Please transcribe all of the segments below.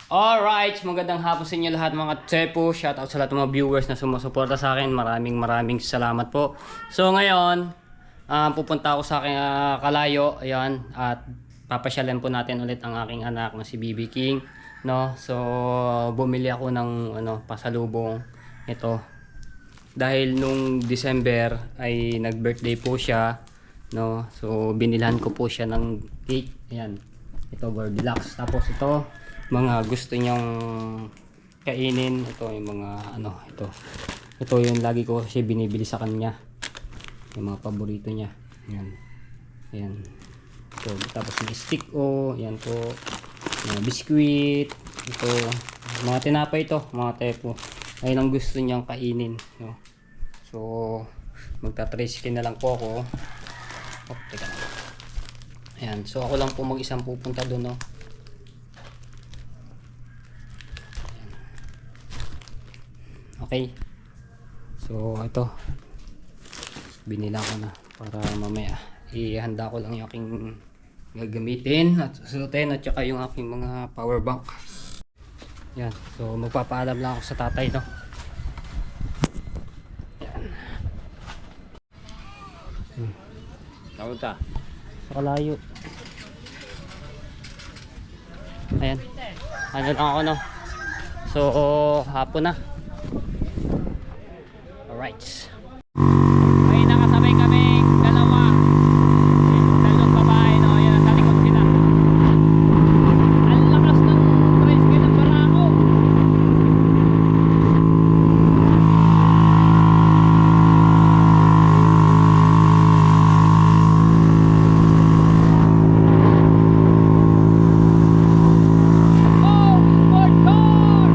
Alright, magandang hapon sa inyo lahat mga Tsepo. Shoutout sa lahat ng mga viewers na sumusuporta sa akin. Maraming salamat po. So ngayon, pupunta ako sa aking Kalayo. Ayan, at papasyalan po natin ulit ang aking anak na si BB King, no? So bumili ako ng pasalubong ito. Dahil nung December ay nag-birthday po siya, no? So binilhan ko po siya ng cake. Ayan. Ito Goldilocks. Tapos ito mga gusto niyang kainin. Ito yung mga ito yung lagi ko kasi binibili sa kanya, yung mga paborito niya. Ayan. So, tapos may stick yan po, mga biskuit, ito mga tinapay, ito mga tepo. Ayun ang gusto niyang kainin, no? So magta-tricycle na lang po ako. Teka lang. Ayan, so ako lang po mag-isang pupunta doon, no? Okay. So ito, binila ko na para mamaya ihanda ko lang yung aking gagamitin at susutin at saka yung aking mga power bank. Yan. So magpapaalam lang ako sa tatay, no? Yan. Kamusta? Sa Kalayo. Ayan. Ano lang ako, no? So hapon na. Alright. May nakasabay kaming dalawa. Dalawang babae, no? Yan, nasa likod sila. Ang lakas ng tricycle ng barako. Oh, sport car!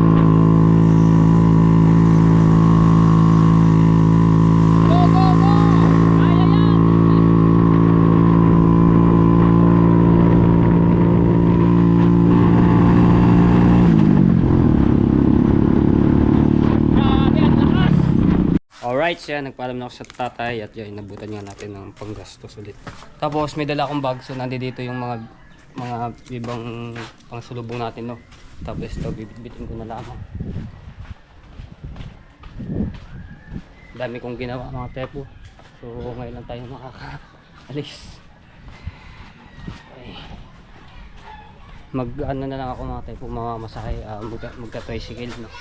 Go, go, go! Kaya yan! Grabe, ang lakas! Alright, siya, nagpaalam na ako sa tatay at yun, inabutan nga natin ng panggastos ulit. Tapos may dala akong bag, so nandito yung mga ibang pangsulubong natin, no? Tapos ito, bibitbitin ko na lang. Dami kong ginawa mga tepo. So ngayon lang tayo makakaalis. Okay. Mag-ano na lang ako mga tepo, mamamasahe, magka-tricycle, no?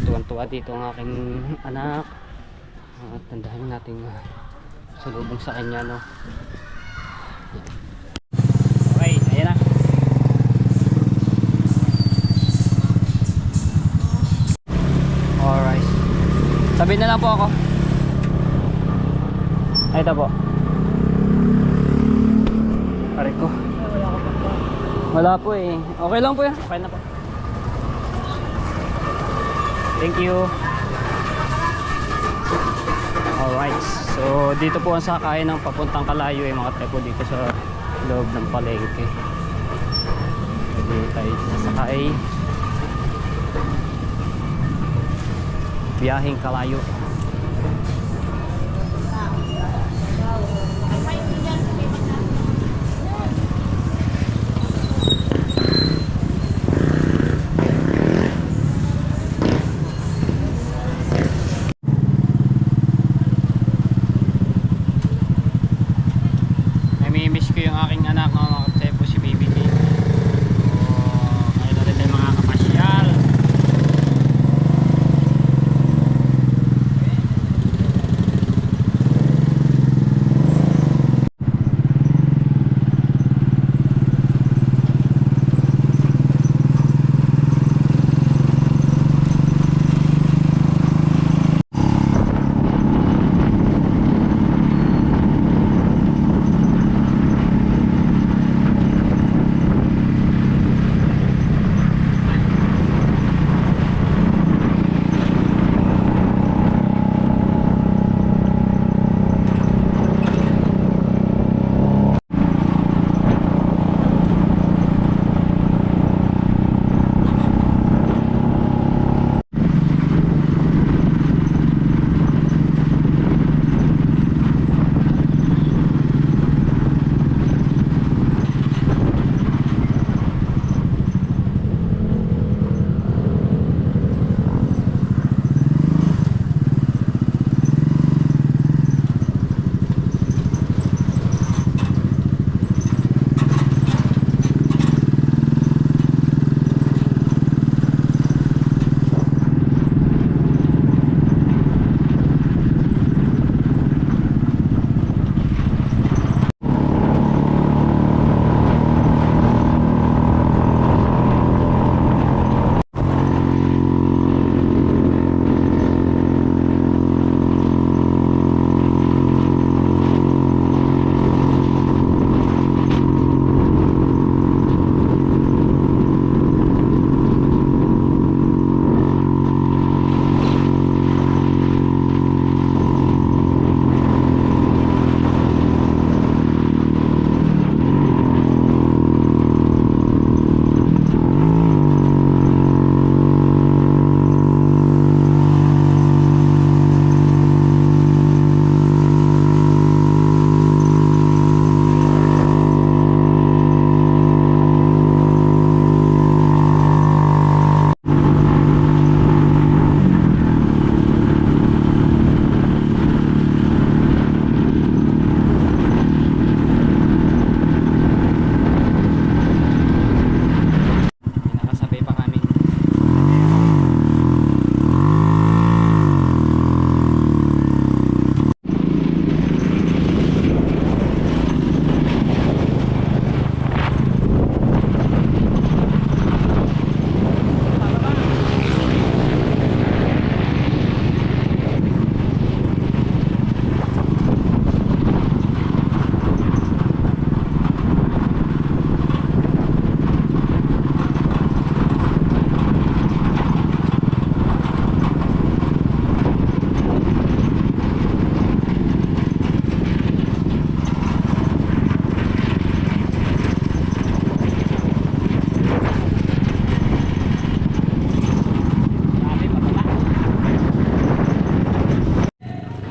Tuwan-tuwa dito ang aking anak. Tandaan natin salubong sa kanya, no? Okay, ayan na. Alright. Sabihin na lang po ako. Ay, ito po. Pare ko. Wala po eh. Okay lang po yan. Okay na po. Thank you. Alright. So dito po ang sakay ng papuntang Kalayo mga tepo, dito sa loob ng palengke. Pwede tayo sasakay. Biyaheng Kalayo. Namimiss ko yung aking anak, mga kapatid, si Baby King. Ngayon ulit tayo mga kapasyal.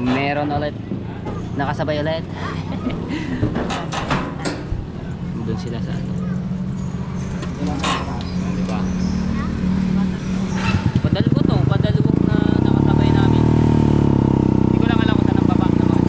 Meron ulit. Nakasabay ulit. Doon sila sa ano. Diba? Padalubog na nakasabay namin. Hindi ko lang alam kung saan ang baba naman.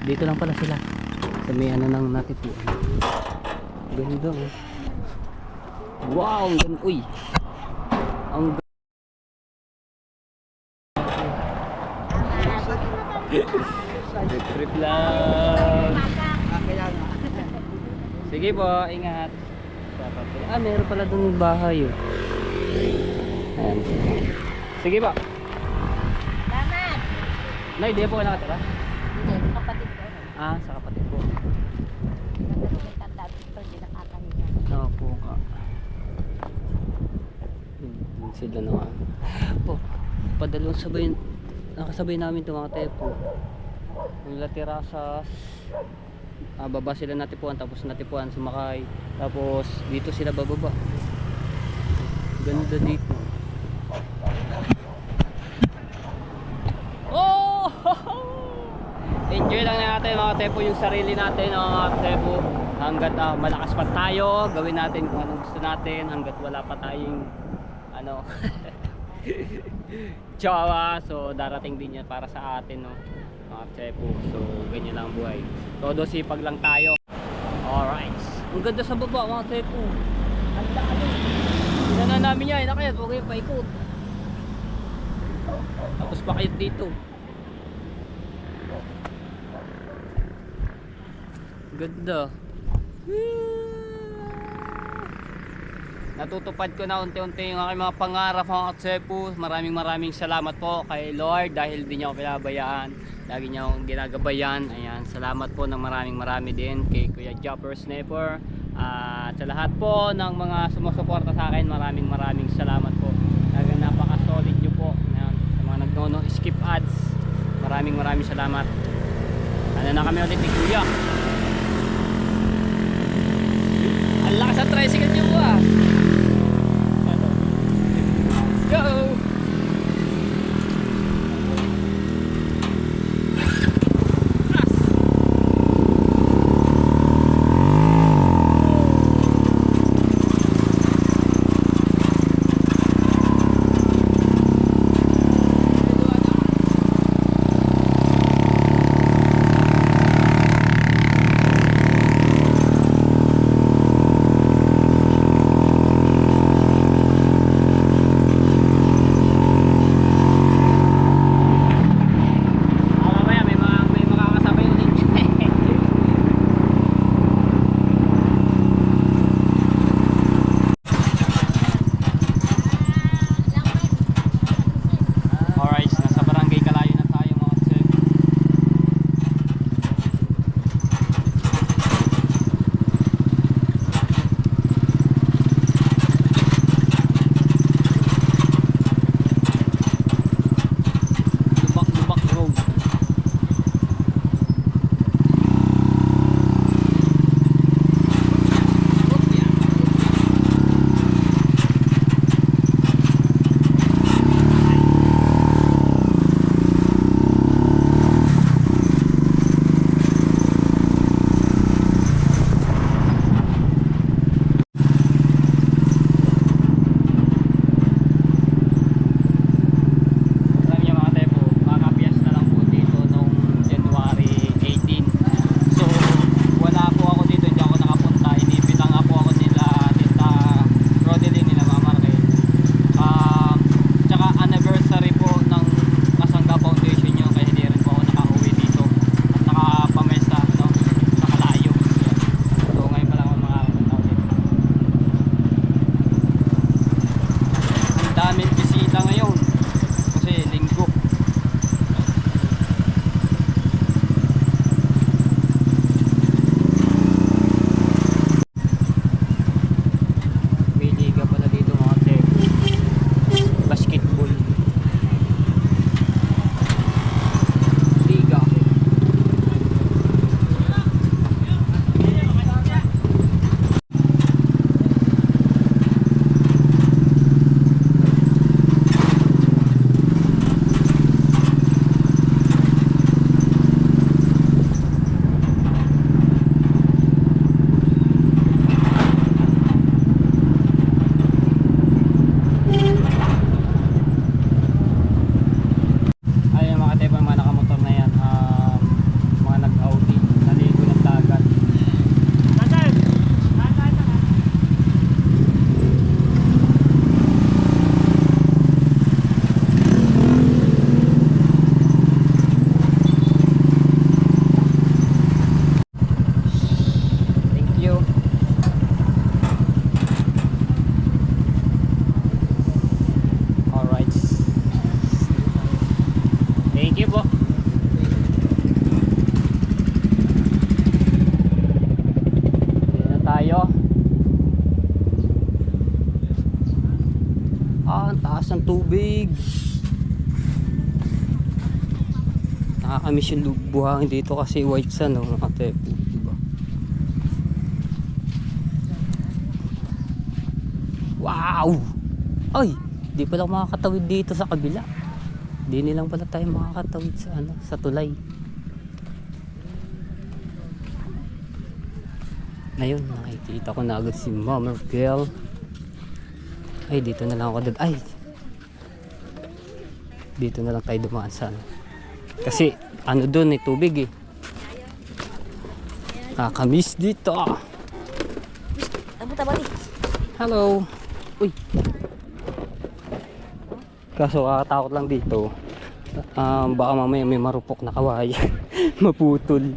Dito lang pala sila sa may ano nang natipuan. Ganda oh. Wow, ang ganda. Uy, ang trip lang. Sige po, ingat. Meron pala dun bahay oh. Ayan. Sige po. Salamat. Nay, di po ka nakatira? Hindi, kapatid ko. Sa kapatid ko. Natulungan tanda dito, hindi nakakahiya. Opo nga. Sila na nga. Po, padalong sabay, nakasabay namin itong mga tepo. Yung Latirasas, baba sila natipuan, tapos natipuan, sumakay. Tapos dito sila bababa. Ganda dito. Oh! Enjoy lang natin mga tepo yung sarili natin mga tepo. Hanggat malakas pa tayo, gawin natin kung anong gusto natin. Hanggat wala pa tayong ano Jawa, so darating din yan para sa atin no mga tepo. So ganyan lang ang buhay. Todo sipag lang tayo. Alright. Ang ganda sa baba mga tepo. Ang dami. Hindi na namin yan. Nakayat, huwag kayo paikot. Tapos pakayot dito. Ganda. Natutupad ko na unti-unti yung aking mga pangarap mga katsepo. Maraming salamat po kay Lord dahil di niya ako pinabayaan. Lagi niya akong ginagabayan. Ayan, salamat po ng marami din kay Kuya Jopper Sniper. At sa lahat po ng mga sumusuporta sa akin, maraming salamat po. Talagang napaka-solid nyo po. Ayan, sa mga nagnono skip ads. Maraming salamat. Ano na kami ulit ni Kuya. Ang lakas ang tricycle nyo po Let's go! tubig. Nakakamiss yung buhangin dito kasi white sand, no, mga tepo, diba? Wow! Ay! Di pala ako makakatawid dito sa kabila. Di nilang pala tayo makakatawid sa ano, sa tulay. Ngayon, nakikita ko na agad si Mama Girl. Ay, dito na lang ako ay! Dito na lang tayo dumaan sa ano. Kasi, ano doon eh, tubig eh. Nakakamiss dito. Hello! Uy! Kaso kakatakot lang dito. Baka mamaya may marupok na kawayan. Maputol.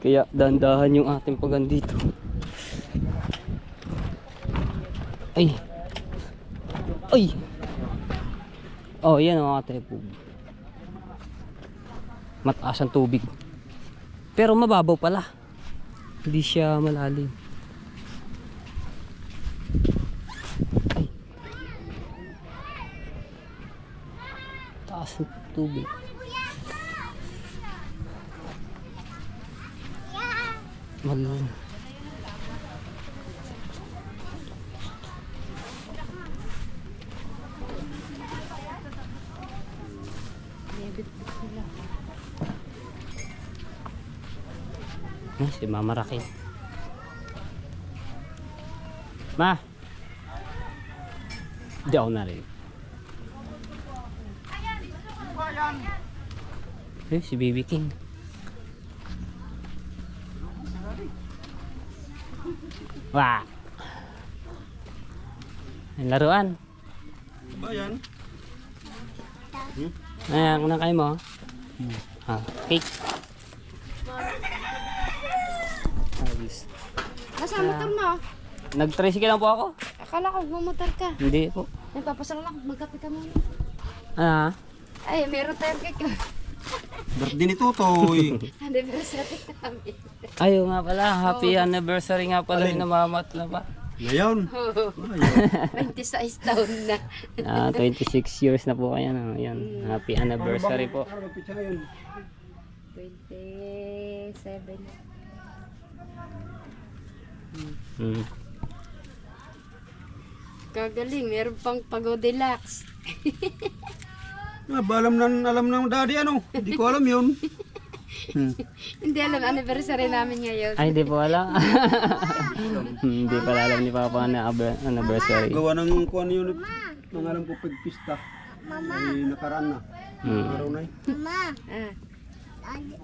Kaya dandahan yung ating pagan dito. Ay! Ay! Oh, yan ang mga tepo. Mataas ang tubig. Pero mababaw pala. Hindi siya malalim. Ay. Taas ang tubig. Malalim. Si Mama Raquel. Ma! Di ako na rin. Si Baby King. Wah! Ang laruan. Ba yan? Ayan, kung kayo mo. Cake. Nasa motor mo? Nag-tricycle lang po ako. Akala ko bumotor ka. Hindi po. Nagpapasal lang, magkape ka muna. Ano? Meron tayong cake. Birthday ni Tutoy. Anniversary namin. Ayaw nga pala. Happy anniversary nga pala Alin? ni Mama at Lapa. Ngayon. Oo. 26 taon na. 26 years na po kayo. No? Yan. Happy anniversary po. Ano ba pizza ngayon? 27. Hmm. Kagaling, meron pang Pago Deluxe. Alam ng daddy ano. Hindi ko alam yun. Hindi alam, anniversary namin ngayon. Ay, hindi po alam. Hindi pala alam ni Papa na anniversary. Gawa ng kuwan yun. Nang alam ko pagpista. Ay nakaraan na. Araw na eh.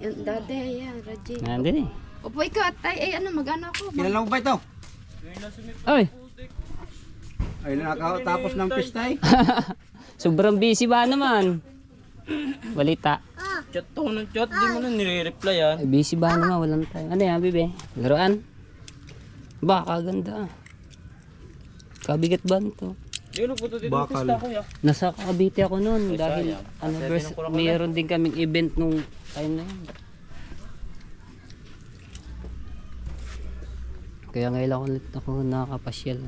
Yung dade, yan, Raji. Nandun eh. Opo, ikaw at ay ano, mag-ano ako. Kailan mo ba ito? Ay! Ay nakatapos ng pista eh. Sobrang busy ba naman? Balita. Chat ako ng chat, di mo na nire-reply yan. Ay, busy ba naman? Walang time. Ano yan, bebe? Laruan? Ba, kaganda. Kabigat ba nito? Di ko nagpunta dito ng Bakal. pista ko ya. Nasa Cavite ako noon Ay, dahil sayang. mayroon din kaming event nung time na yun. Kaya ngayon lang ulit ako nakakapasyal.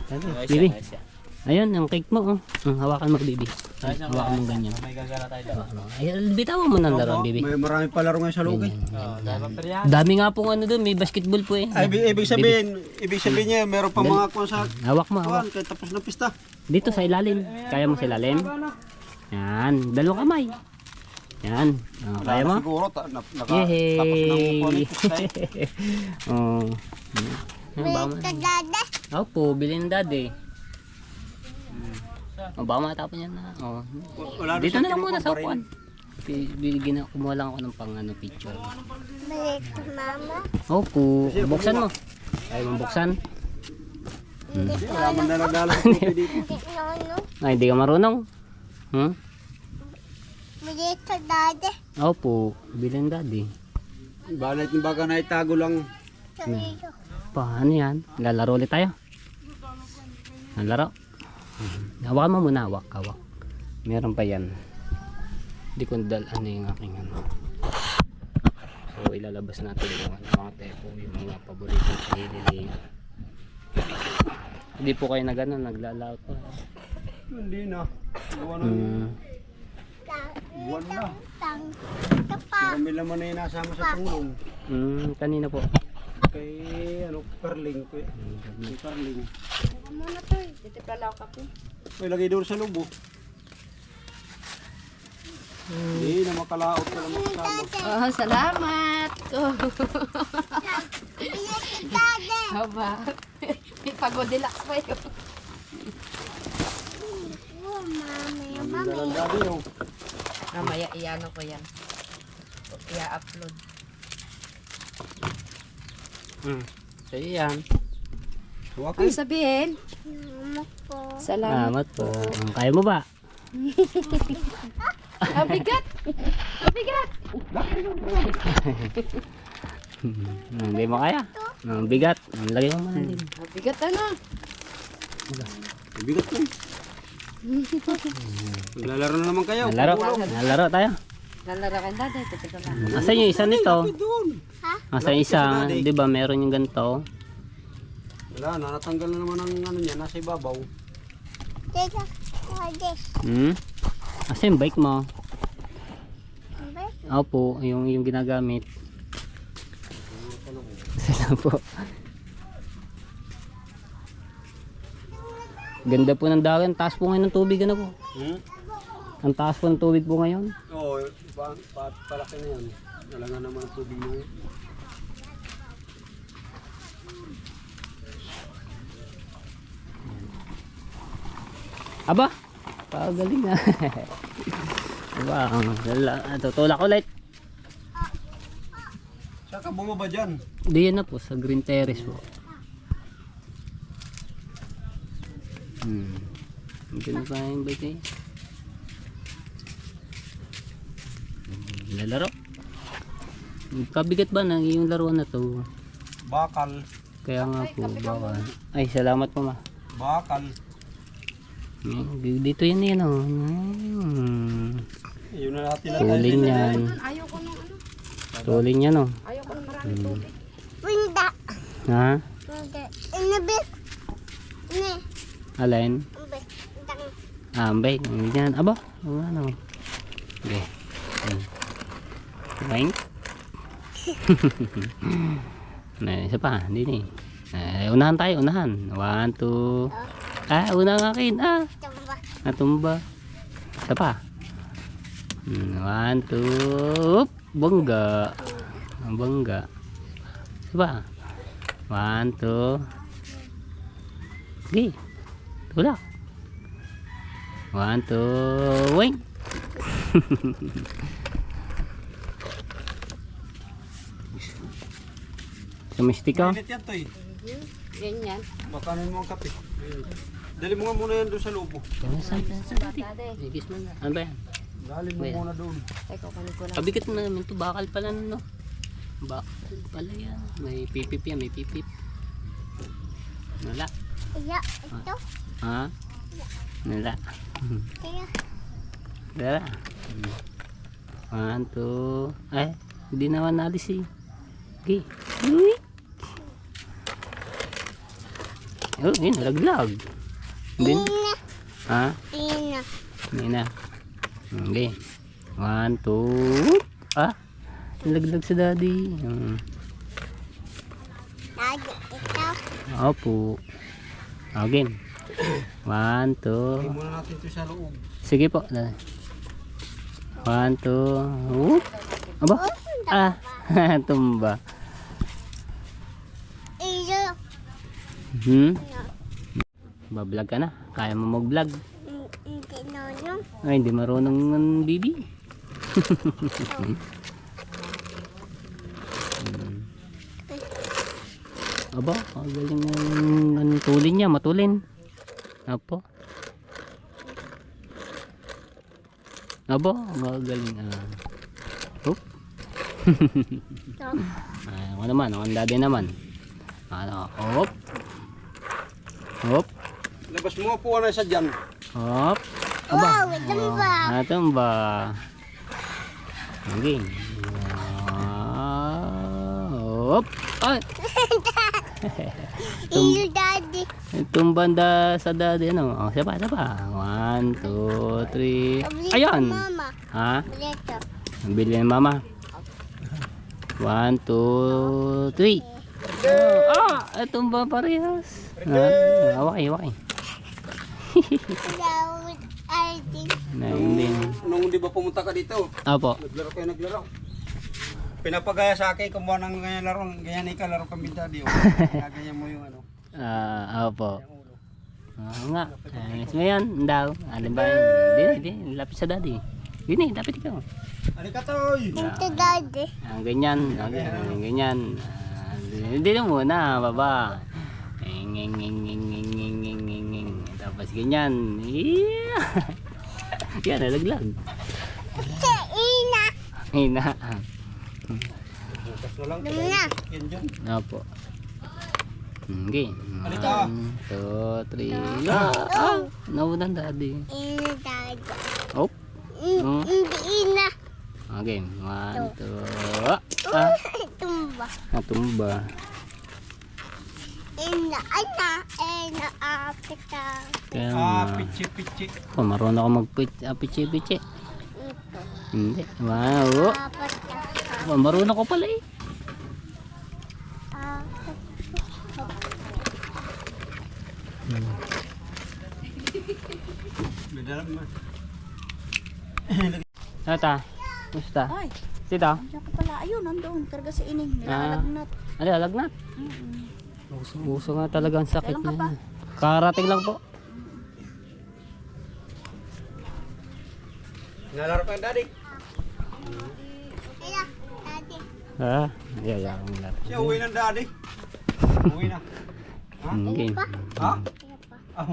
Ayos Bibi. yan, ayos yan. Ayun, ang cake mo. Oh. Hawakan mo, Bibi. Ayos yan, Hawakan mo ganyan. may gagana tayo daw. Ay, bitawan mo ng laruan, Bibi. May marami pa laro ngayon sa loob eh. Dahil pa yan. Dami nga pong ano doon, may basketball po eh. Ay, ibig sabihin niya, meron pa mga kuwan sa Hawak mo, hawak. kuwan, kahit tapos ng pista. Dito sa ilalim. Kaya mo sa ilalim? Yan, dalawang kamay. Yan. Kaya mo? Siguro, tapos ng kuwan Yehey! ng pista eh. Oh. Opo, bilhin ng daddy. Baka matapon yan na. Oh. Wala Dito siya na lang muna sa kinukuha pa rin. upuan. Kumuha lang ako ng pang ano, picture. Mama? Opo, buksan mo. Ay, mabuksan. Wala man daladala sa tubig dito. Ay, hindi ka marunong. Hmm? Dito, dade. Opo, bilhin daddy. Balit yung baga na itago lang. Paano yan? Lalaro ulit tayo. Lalaro. Hawakan mo muna, hawak. Meron pa yan. Hindi ko ano yung aking ano. So ilalabas natin yung mga tepo, yung mga paborito sa Hilili. Hindi po kayo na gano'n, naglalaot po. Hindi na. Gawa ng buwan na. Marami laman na yung nasama sa tulong. Kanina po. Kay ano, Carling. Kay Carling. Muna to eh. Dito pala ako kape. May lagay doon sa lubo. Hindi na makalaot ka na makasama. Oh, salamat. Haba. May pagodilak pa yun. Ang dalang dati oh. Mamaya iano ko yan. I-upload. So yan. Ano sabihin? Salamat. Salamat po. Kaya mo ba? Mabigat! Mabigat! Hindi mo kaya. Ang bigat. Lagay mo malalim. Mabigat ano? Bigat na eh. Maglalaro na naman kayo. Nalaro tayo. Lalaro kayo dati. Titigo lang. Asan yung isa nito? Doon. Asan yung isa? Di ba meron yung ganito? Wala na, natanggal na naman ang ano niya, nasa ibabaw. Asan yung bike mo? Opo, yung ginagamit. Sila po. Ganda po ng dagat. Taas po ngayon ng tubig. Ano po? Ang taas po ng tubig po ngayon. Oo, palaki na yan. Wala nga naman ang tubig mo. Aba, pagaling na. Aba, tutulak ulit. Saan ka bumaba dyan? Diyan na po, sa Green Terrace po. Hindi na pa yung bike eh. Lalaro. Kabigat ba na yung laruan na to? Bakal. Kaya nga po, baka. Ay, salamat po ma. Bakal. Dito yan oh. Yun na natin na. Tuling yan. Ayoko nung ano. Tuling yan oh. Ayoko nung maraming tubig. Winda. Ha? Winda. Inabit. Ne. Alin? Inabit. Ambay. Yan. Aba. Ano? Okay. Bang. May isa pa. Hindi eh. Unahan tayo. Unahan. 1, 2. Una ang akin. Tamba. Natumba. Isa pa. 1, 2. Bangga. Bangga. Isa pa. 1, 2. Okay. Tulak. 1, 2. Wing. Sumistik ka? Mainit yan to eh. Ganyan. Bakanin mo ang kape. Dali mo nga muna yan doon sa lubo. Ano ba yan? Dali mo muna doon. Teka, kunin ko lang. Kabigat mo naman ito. Bakal pala no. Bakal pala yan. May pipip yan. May pipip. Wala. Kaya ito. Ha? Wala. Kaya. Wala. 1, 2. Ay, hindi naman nalis eh. Okay. Uy. Oh, yun. Laglag. Din. Ina. Ha? Ina. Hindi na. Okay. 1, 2. Laglag sa daddy. Lagi ito. Opo. Again. 1, 2. Dali muna natin ito sa loob. Sige po. 1, 2. Whoop. Aba. Tumba. Iyo. Bablog ka na. Kaya mo mag-vlog. Hindi nono. Ay, hindi marunong ng bibi. Aba, ang galing ng tulin niya, matulin. Apo. Aba, ang galing. Oop. Ako naman, ang daddy naman. Ano, hop. Hop. Labas mo nga po na sa dyan. Hop. Aba. Wow, tumba. Tumba. Okay. Hop. Ay. Iyo daddy. Tumbanda sa daddy, ano? Oh, siya pa. 1, 2, 3. Ayan! Mama. Ha? Boleto. Ang bili ng mama. 1, 2, 3. Tumba parehas. Hawaki. Dawit ID. Nandin. Nung di ba pumunta ka dito? Apo. Naglaro. Pinapagaya sa akin, kumuha ng ganyan laro. Ganyan ikaw, laro kami daddy. Ganyan mo yung ano. Opo. Oo nga. Ngayon, daw. Alin ba yun? Hindi. Lapit sa daddy. Dini, dapat ikaw. Ano ka toy? Ito daddy. Ganyan. Ganyan. Hindi na muna, baba. Tapos ganyan. Yan, nalaglag. Ito ina. Hina. Bukas na lang. Dumi na. Yan dyan. Opo. Okay. Halika. 1, 2, 3. Naunan daddy. Ina daddy. Oh. Hindi ina. Okay. 1, 2. Tumba. Natumba. Ina. Apita. Kaya Pichi. marunong ako mag-pichi-pichi. Ito. Hindi. Wow. Apita. Marunong ko pala eh. May dalam mo. Tata. Musta? Ay, Sita? andiyan ka pala. Ayun, nandoon. Karga sa ining. Nilalagnat. Ano, lagnat? Uso nga talaga ang sakit Kailan ka pa? niya. Karating lang po. Nalaro ka daddy. Ina. Daddy. Ha? Yayang lang. Siya uwi ng daddy. Uwi na. Game. Ha? Ah,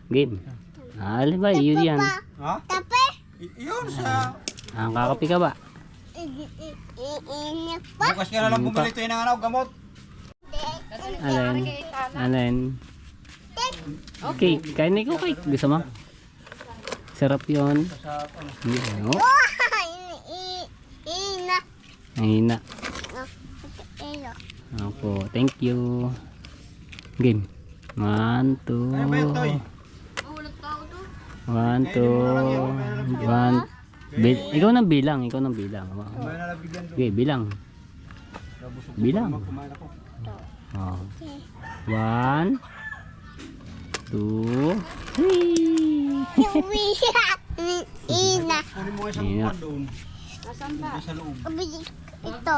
Game. Alin ba? Yun yan. ha? Tape. Yun sa... Kakapi ka ba? Ina pa. Bukas ka na lang bumili ito yung ano, gamot. Alin? Cake. Kain ko cake. Gusto mo? Sarap yun. Hindi. Oh. Ina. Mahina. Ina. Opo. Thank you. Game. 1, 2. Ano ba yun, Toy? 1, 2. 1. Ikaw nang bilang. May nalabigyan doon. Okay, bilang. Bilang. Kumain ako. Oh. 1, 2, 3. Ina. Kunin mo nga isang Ina. kuwan doon. Nasaan ba? Sa loob. Ito.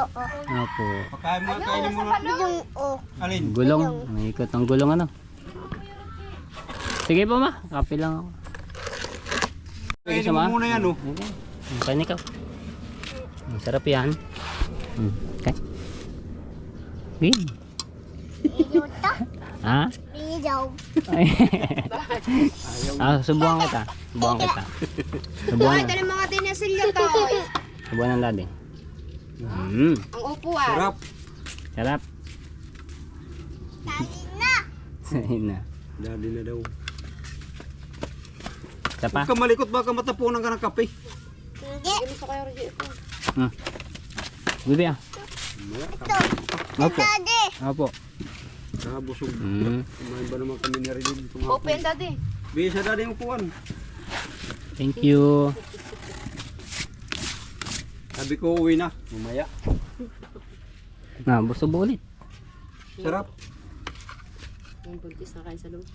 Opo. Pagkain mo, kainin mo na. Yung Alin? Gulong. May ikot ang gulong ano. Sige po ma. Kape lang ako. Kainin mo muna yan, oh. Kain ikaw. Ang sarap yan. Okay. Game. Ito. Ha? Ilaw. Subuhan kita. Subuhan na. mga dinasilya to. Subuhan ng daddy. Ang upuan. Sarap. Sarap. Tali na. Ayun na. Daddy na daw. Isa pa? Huwag ka malikot, baka matapunan ka ng kape. Hindi. Gusto kayo rin ito. Bibi ah. Ito. Opo. Daddy. Opo. Nakabusog. Mm. Kumain ba naman kami ni Rilin? Open daddy. Bisa daddy yung kuwan. Thank you. Sabi ko uwi na. Mamaya. Busog ulit. Sarap. Yung buntis na kayo sa loob.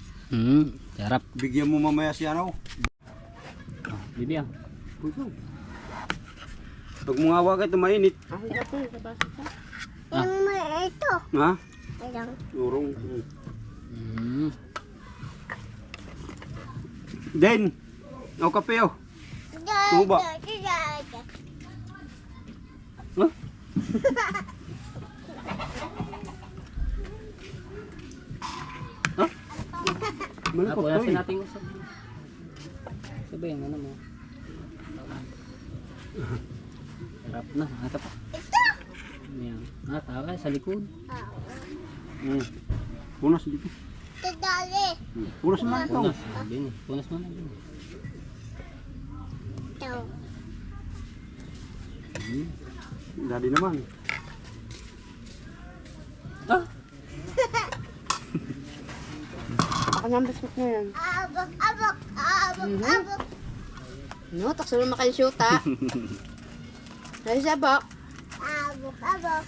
Sarap. Bigyan mo mamaya si ano. Bibi ah. Pag mga awag ito mainit. Ay, ito. Nabasa ka. Yung may ito. Ha? Ilang. Urong. Mm. Den. O kape oh. Tumo ba? Huh? Ha? Malikot Apo, to nasin eh. natin usap. Sabihin, ano mo? Sarap na. Ata pa. Ayan. Tawa sa likod. Punas dito. Ito dali. Punas na ito. Punas. Din eh. Punas mo na. Din. Ito. Daddy naman. ng biscuit na yan. Abak, abak, abak, Mhm. abak. No, takso naman kayo shoot ha. Dahil siya ba? Abak, abak.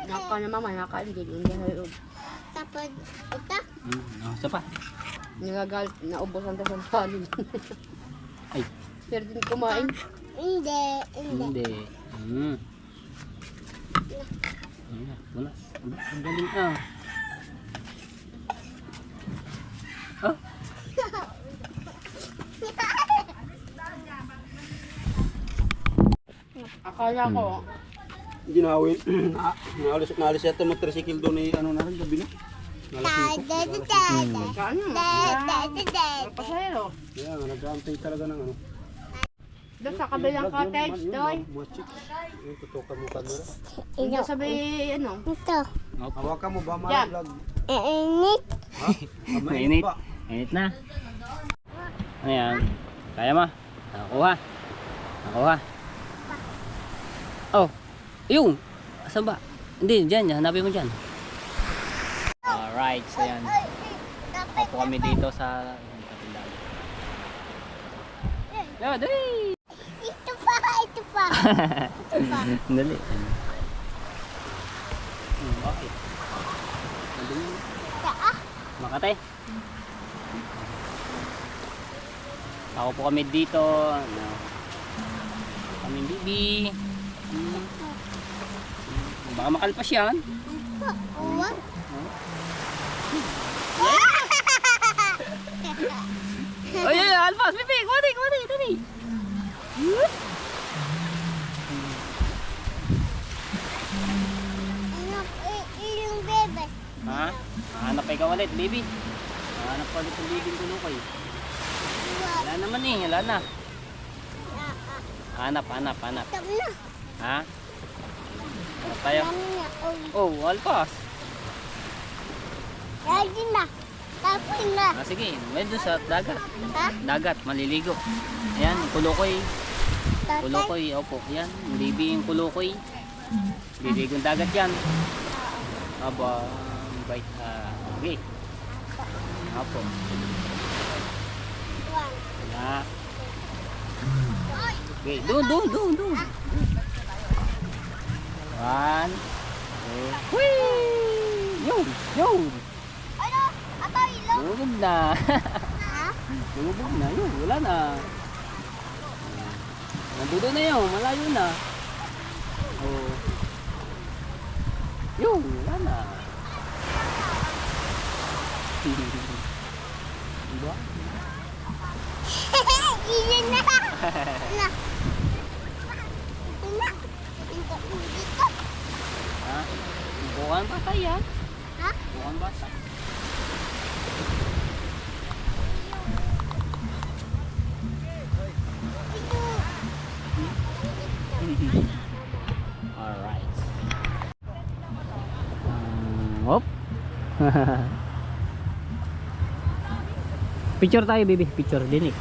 Naka naman manakaindig. Hindi kayo. Tapos, ito. Isa pa. Nagagalit. Naubusan to sa salin. Ay. Pero din kumain. Hindi, hindi. Hindi. Wala. Ang galing ah. Oh. Akala ko. Ginawin. Naalis yata mo tricycle doon ay ano na rin gabi na. Nalasing ko. Dada, dada. Saan yun? Dada, dada. Pasahero. Kaya nga, nag-aantay talaga ng ano. Doon sa kabilang cottage, Doy. Buhat chicks. Yung tutukan mo camera. Hindi sabi, ano? Ito. Hawakan mo ba Yan. mga vlog? Init. Ha? Mainit Mainit. ba? Init na. Ano yan? Kaya ma? Nakakuha. Nakakuha. Oh. Yung. Asan ba? Hindi, dyan. Hanapin mo dyan. Alright. So yan. Opo kami dito sa... Yo, dali! Ito pa, ito pa. Dali. Bakit? Dali. Taa. Makate. Ako po kami dito. Ano? Kaming bibi. Baka makalpas yan. Uwag. Ay, ay, alpas, bibi. Kumati, kumati. Dali. Yung bebe. Ha? Hanap pa ikaw ulit, baby. Hanap pa ulit ang baby ko nukoy. Wala naman eh, wala na. Hanap. Ito na. Ha? Hanap tayo. Ano na? Oh, alpas. Lagi na. Tapos na. Sige, may doon sa dagat. Ha? Dagat, maliligo. Ayan, yung kulukoy. Tatay. Kulukoy, opo. Yan, baby yung kulukoy. Liligong dagat yan. Aba, bait. Okay. Opo. Na. Okay, doon. One. Two. Whee! Yo! Ano? Ato ilo? Lumubog na. Ha? Lumubog na. Yun, wala na. Nandudo na yun. Malayo na. Oh. Yun, wala na. Diba? Iyan na. Na. Na. Dito. Ha? Bukan bata yan. Ha? Bukan bata. Alright. Hop. Picture tayo, baby. Picture din eh.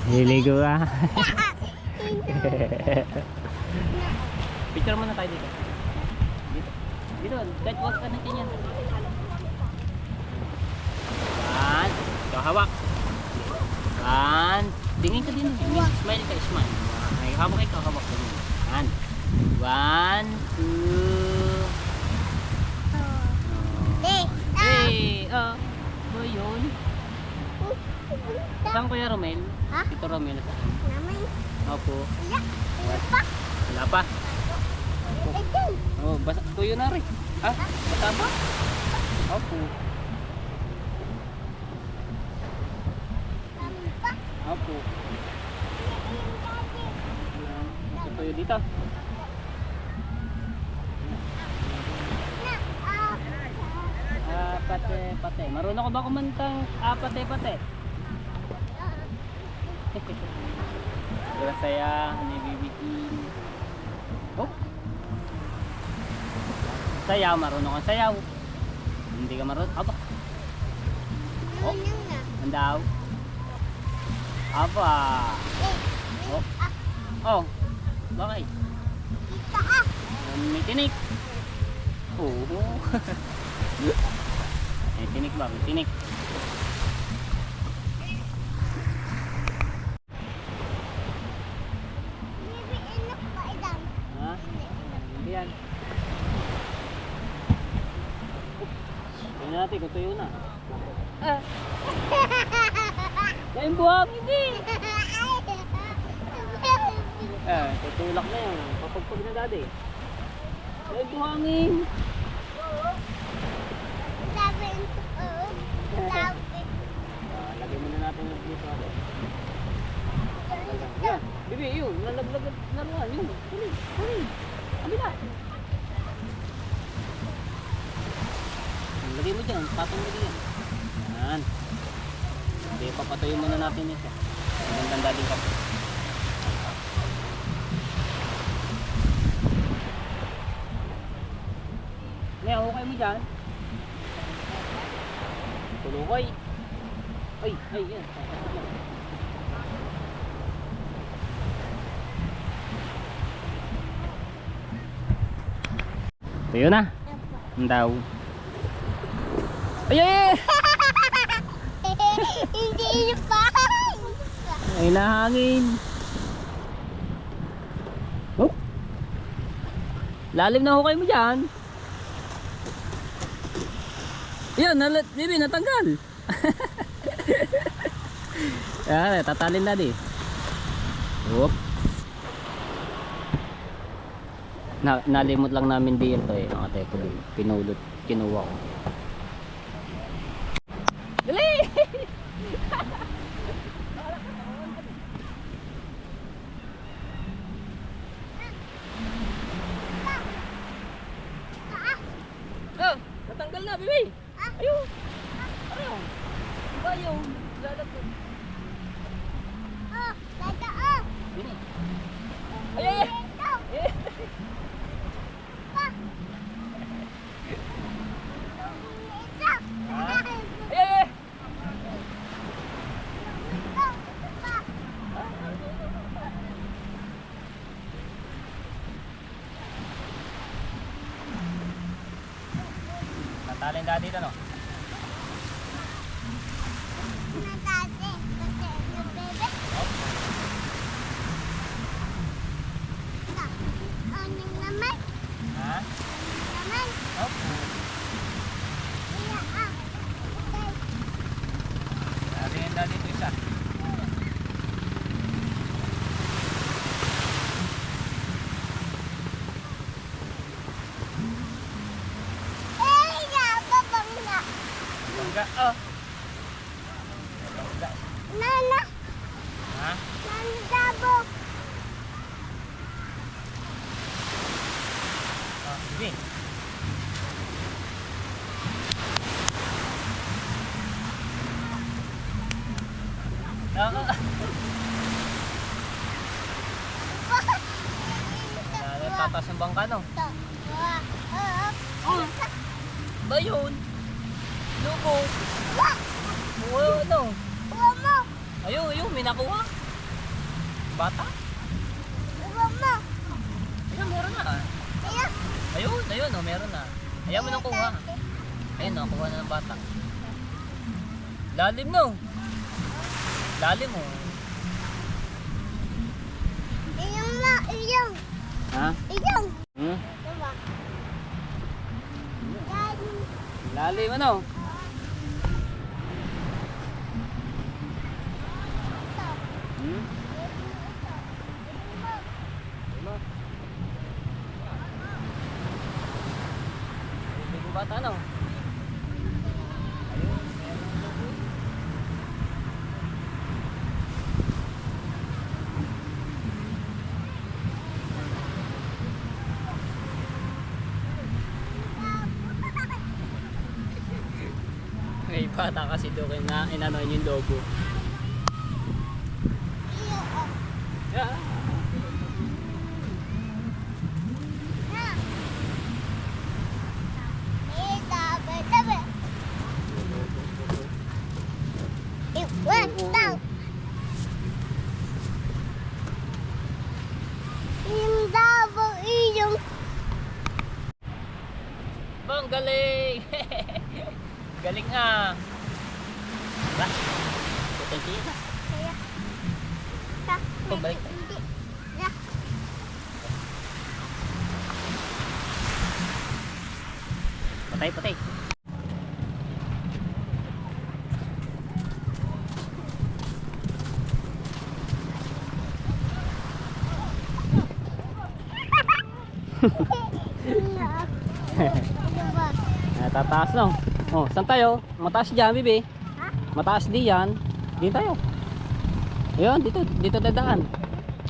Liligo ka. Picture muna tayo dito. Dito, kahit wag ka na ganyan. One. Ikaw hawak. One. Tingin ka din. Smile ka, smile. Ay, hawak ikaw, hawak ka din. One. One, two. Hey! Ba yun? Saan Kuya Romel? Ha? Ito Romel. Naman. Opo. Iya. Ano pa? Wala pa. Ito. Oh, basa tuyo na rin. Ha? Basa ba? Opo. Opo. Basa tuyo dito. Pate. Marunong ko ba kumantang pate? Saya ni bibikin. Oh. Sayaw, marunong kang sayaw. Hindi ka marunong. Aba. Oh. Ang daw. Aba. Oh. Oh. Bakit? Kita ah. May tinik. Oo. May tinik ba? May tinik. Bibi enak pa idan. Ha? Hindi yan. Tingnan natin kung tuyo na. Kaya buhang hindi. Tutulak na yun. Papagpag na dati. Kaya buhangin. Sabi ito oh. Sabi. Lagay muna natin yung dito. Yan. Bibi, yun. Nalaglag na naman. Yun. Huli. Huli. Kabila. Lagay mo dyan. Patong lagay yan. Yan. Hindi, papatuyo muna natin ito. Magandang dating kape. Ngayon, okay mo dyan. Tulukoy. Ay, yan. Tuyo na. Ang daw. Ay, ay, ay! Hindi pa. Ay, nahangin. Oh. Lalim na hukay mo dyan. Yan, bibi, natanggal. Yan, tatalin na di. Whoop. Nalimot lang namin dito eh. Ang ate ko pinulot, kinuha ko. Dali! Oh, natanggal na, bibi. Ayun. Ayun. Diba yung lalagyan? Oh, dada oh. Bini. Ay, ay, ay. Ito. Eh. Pa. Ito. Ay, ay, ay. Ito. Pa. Tatalin dati ito, no? Natate. Kasi yung bebe. Anong naman? Ha? Naman. Oh. Iya ah. Okay. Tatalin dati ito isa. Eh, nababangga. Bangga, oh. Bangga. Nana. Ha? Nandabo. Oh, bibi. Tatas ng bangka, no? Ba yun? Lugo. Ano? Ayun, may nakuha. Bata? Ayun, meron na. Ayun, oh, meron na. Ayaw mo nang kuha. Ayun, nakuha na ng bata. Lalim, no? Lalim, oh. Ha? Hmm? Lalim, ano? Hmm? Bigo bata, ano? Ayun, meron na po. May bata kasi doon na inano yung logo. Yeah. Yung Galing ah. Ba? Putin na. Kaya. Ta. Oh, balik. Hindi. Na. Patay, patay. Ano ba? Tataas no. Oh, saan tayo? Mataas dyan, bibi. Ha? Mataas diyan. Dito tayo. Ayun, dito dadaan.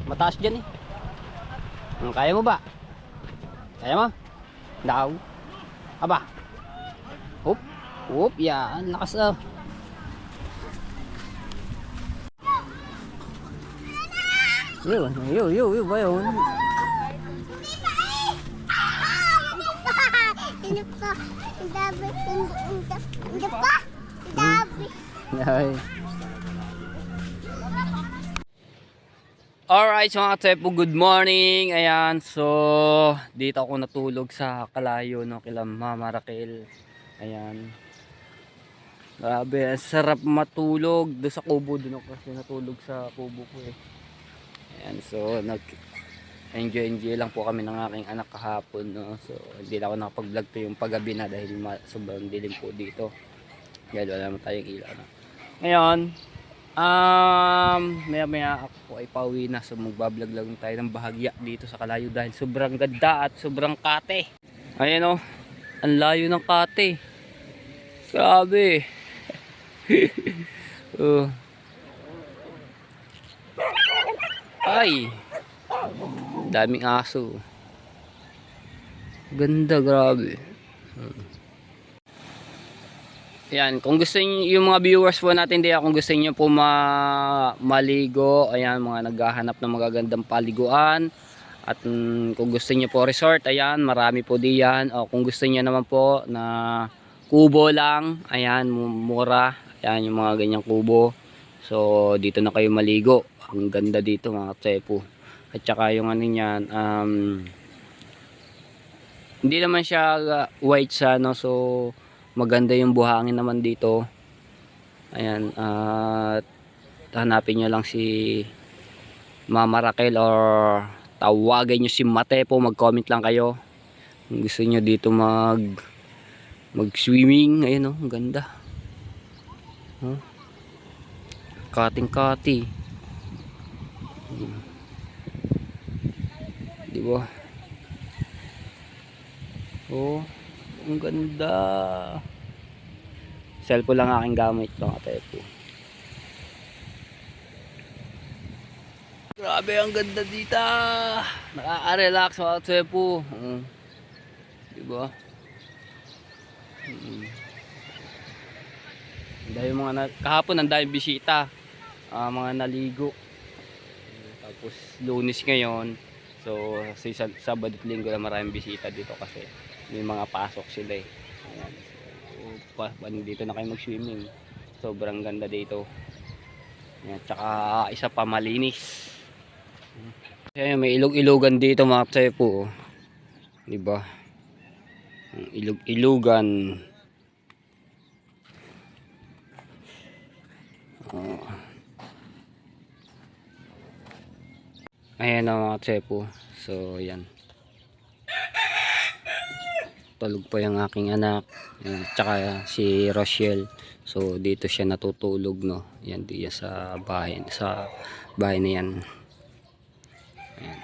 Mataas dyan eh. Kaya mo ba? Kaya mo? Daw. Aba. Hop. Hop, yan. Lakas oh. Yun ba yun? Hindi pa. Ang dami. Hindi pa. Ang dami. Ay. Alright, so mga tepo, good morning. Ayan, so dito ako natulog sa Kalayo, no, kila Mama Raquel. Ayan. Grabe, sarap matulog doon sa kubo, doon ako kasi natulog sa kubo ko eh. Ayan, so enjoy lang po kami ng aking anak kahapon, no. So hindi na ako nakapag-vlog to yung paggabi na dahil sobrang dilim po dito. Dahil wala naman tayong ilaw, no. Ngayon, maya ako ay pauwi na, so magbablog lang tayo ng bahagya dito sa Kalayo dahil sobrang ganda at sobrang kate. Ayan o, ang layo ng kate. Grabe. Ay, daming aso. Ganda, grabe. Ayan, kung gusto niyo yung mga viewers po natin diyan, kung gusto niyo po maligo, ayan, mga naghahanap ng magagandang paliguan, at kung gusto niyo po resort, ayan, marami po diyan. O kung gusto niyo naman po na kubo lang, ayan, mura, ayan yung mga ganyang kubo. So dito na kayo maligo. Ang ganda dito mga tsepo. At saka yung ano niyan, hindi naman siya white sa no, so maganda yung buhangin naman dito. Ayan, at hanapin nyo lang si Mama Raquel or tawagan nyo si Matepo, mag-comment lang kayo kung gusto nyo dito mag-swimming. Ayan oh, ang ganda. Huh? Kating-kati. Di ba? Oh, ang ganda. Cellphone lang aking gamit mga tepo. Grabe, ang ganda dito. Nakaka-relax mga tepo. Diba? Dahil kahapon ang dahil bisita. Mga naligo. Tapos Lunes ngayon. So sa Sabado at Linggo na maraming bisita dito kasi may mga pasok sila eh. Ayan. So, dito na kayo mag-swimming. Sobrang ganda dito. Ayan, tsaka isa pa malinis. Kasi may ilog-ilogan dito mga tsepo. Di ba? Ilog-ilogan. Ayan na mga tsepo. So yan. Tulog pa yung aking anak. Ayan, tsaka si Rochelle. So dito siya natutulog, no. Yan diyan sa bahay na yan. Ayan.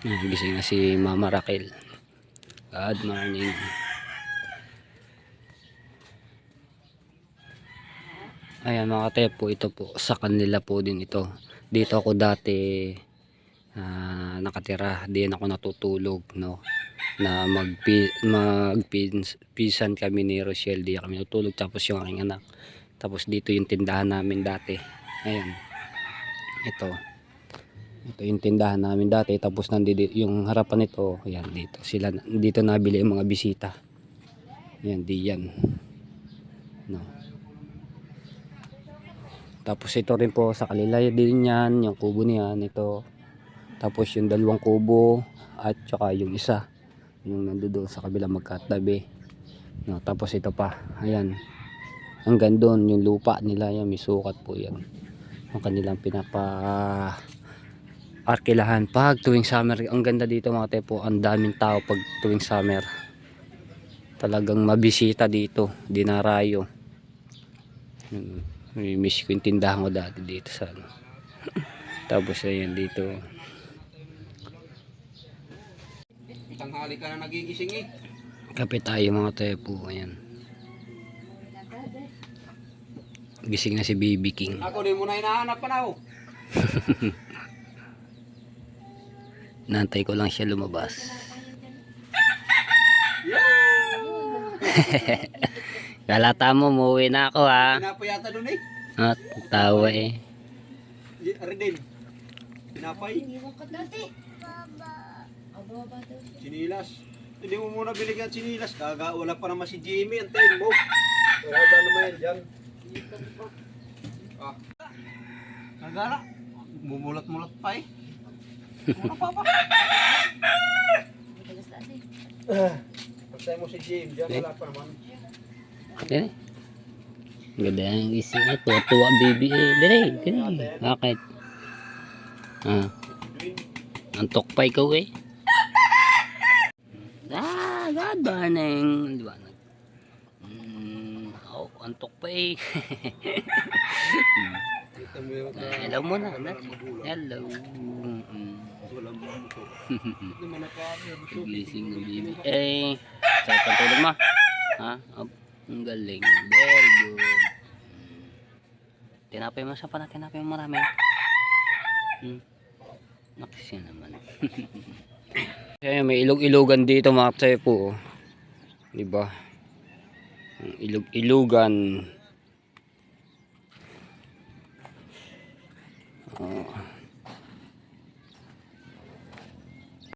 Gising na si Mama Raquel. Good morning. Ayan mga tepo, ito po sa kanila po din ito. Dito ako dati nakatira, diyan ako natutulog, no, na magpisan kami ni Rochelle, diyan kami natutulog, tapos yung aking anak, tapos dito yung tindahan namin dati. Ayan, ito yung tindahan namin dati, tapos nandito yung harapan nito. Ayan, dito nabili yung mga bisita. Ayan, diyan, no. Tapos ito rin po sa kalilay din yan, yung kubo niyan, ito. Tapos yung dalawang kubo at saka yung isa, yung nandoon sa kabila magkatabi. No, tapos ito pa. Ayan. Hanggang doon yung lupa nila, yan may sukat po yan. Ang kanilang pinapa arkilahan pag tuwing summer. Ang ganda dito mga tepo, ang daming tao pag tuwing summer. Talagang mabisita dito, dinarayo. May miss ko yung tindahan ko dati dito sa ano. Tapos ayan dito. Tanghali ka na nagigising eh. Kape tayo mga tepo, ayan. Gising na si Baby King. Ako din mo na hinahanap pa na ako. Nantay ko lang siya lumabas. Kalata mo, umuwi na ako ha. Pinapayata dun eh. At tawa eh. Aridin. Pinapay. Sinilas. Hindi mo muna binigyan sinilas. Kaga, wala pa naman si Jimmy. Antayin mo. Wala naman yan dyan. Ah. Nagala. Mumulat-mulat pa eh. Muna pa pa. Pagtay mo si Jim. Dyan wala pa naman. Dili. Ganda ang ising ito. Tuwa baby eh. Dili. Bakit? Ah. Antok pa ikaw eh. Ganda neng. Di ba? Oh, antok pa eh. Hello muna. Hello. Gising na baby. Eh, sa pantulog mo. Ha? Ang galing. Very good. Tinapay mo sa pana. Tinapay mo marami. Naksya naman. Kaya may ilog-ilogan dito mga tsepo. Diba? Ilog-ilogan. Oh.